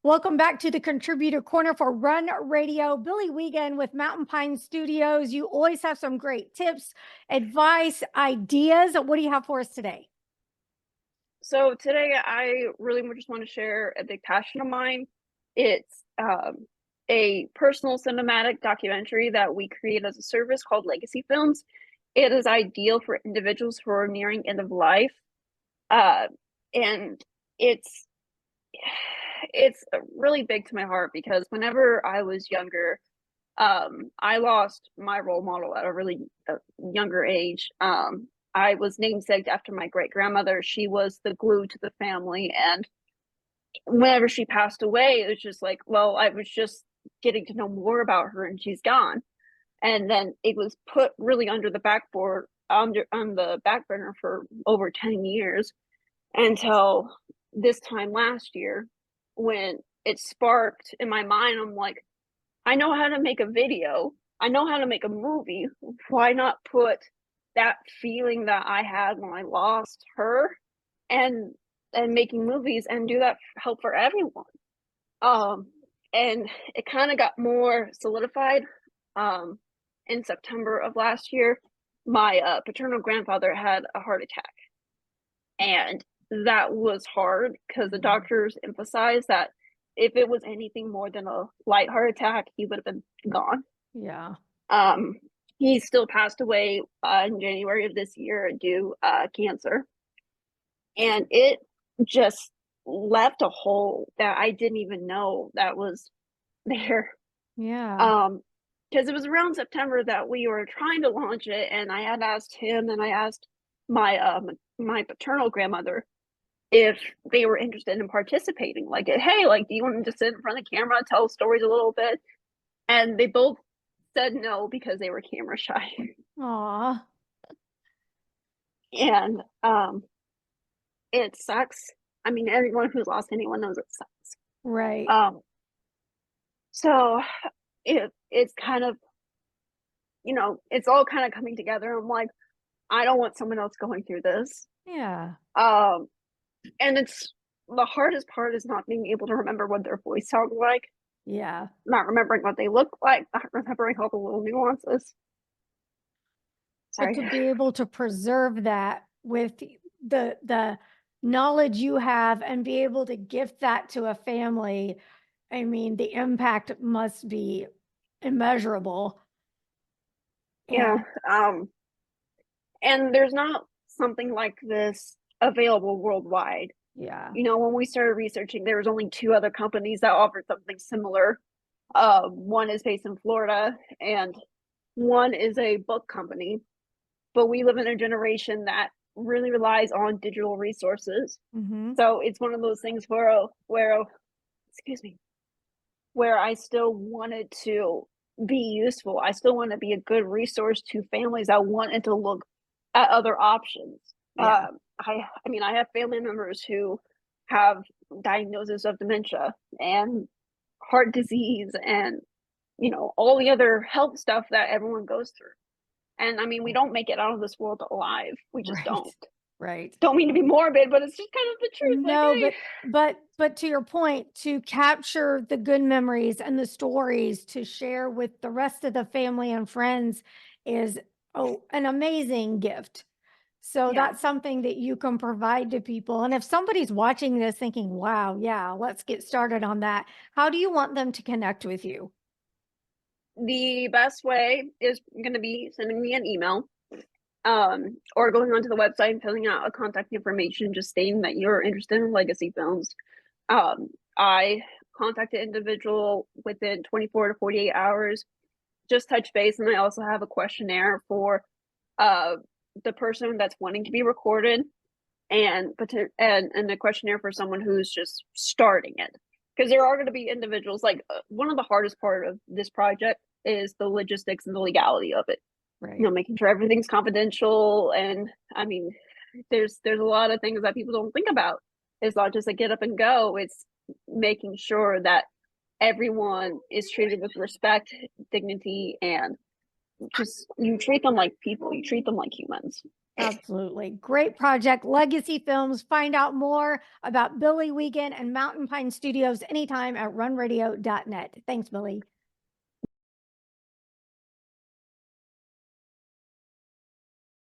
Welcome back to the Contributor Corner for Run Radio. Billie Wiegand with Mountain Pine Studios. You always have some great tips, advice, ideas. What do you have for us today? So today I really just want to share a big passion of mine. It's a personal cinematic documentary that we create as a service called Legacy Films. It is ideal for individuals who are nearing end of life, uh, and it's it's really big to my heart because whenever I was younger, I lost my role model at a really younger age. I was namesaked after my great grandmother. She was the glue to the family, and whenever she passed away, it was just like, well, I was just getting to know more about her, and she's gone. And then it was put really under the backboard, on the back burner for over 10 years until this time last year when it sparked in my mind. I'm like, I know how to make a video. I know how to make a movie. Why not put that feeling that I had when I lost her and making movies and do that help for everyone? Um, and it kind of got more solidified in September of last year. My paternal grandfather had a heart attack, and that was hard because the doctors emphasized that if it was anything more than a light heart attack, he would have been gone. Yeah. Um, he still passed away in January of this year due cancer, and it just left a hole that I didn't even know that was there. Yeah. Because it was around September that we were trying to launch it, and I had asked him and I asked my paternal grandmother if they were interested in participating. Like, hey, like, do you want to just sit in front of the camera, tell stories a little bit? And they both said no because they were camera shy. Aw. And it sucks. I mean, everyone who's lost anyone knows it sucks. Right. Um, so it's kind of, it's all kind of coming together. I'm like, I don't want someone else going through this. Yeah. Um, and it's the hardest part is not being able to remember what their voice sounds like, Yeah. not remembering what they look like, not remembering all the little nuances. But Sorry. to be able to preserve that with the knowledge you have and be able to gift that to a family, I mean, the impact must be immeasurable. Yeah. And Um, and there's not something like this available worldwide. yeah. When we started researching, there was only two other companies that offered something similar. One is based in Florida, and one is a book company. But we live in a generation that really relies on digital resources. Mm-hmm. So it's one of those things where excuse me, where I still wanted to be useful. I still want to be a good resource to families that wanted to look at other options. Yeah. I mean, I have family members who have diagnosis of dementia and heart disease and all the other health stuff that everyone goes through. And I mean, we don't make it out of this world alive. We just Right. don't. Right. Don't mean to be morbid, but it's just kind of the truth. Like, No, hey, but to your point, to capture the good memories and the stories to share with the rest of the family and friends is an amazing gift. So yeah, that's something that you can provide to people. And if somebody's watching this thinking, wow, yeah, let's get started on that, how do you want them to connect with you? the best way is going to be sending me an email, or going onto the website and filling out a contact information, just stating that you're interested in legacy films. I contact the individual within 24 to 48 hours, just touch base, and I also have a questionnaire for uh, the person that's wanting to be recorded, and a questionnaire for someone who's just starting it. Because there are going to be individuals like one of the hardest part of this project is the logistics and the legality of it. Right. Making sure everything's confidential, and I mean, there's a lot of things that people don't think about. It's not just a get up and go. It's making sure that everyone is treated with respect, dignity, and just you treat them like people. You treat them like humans. Absolutely. Great project. Legacy Films. Find out more about Billie Wiegand and Mountain Pine Studios anytime at runradio.net. Thanks, Billie.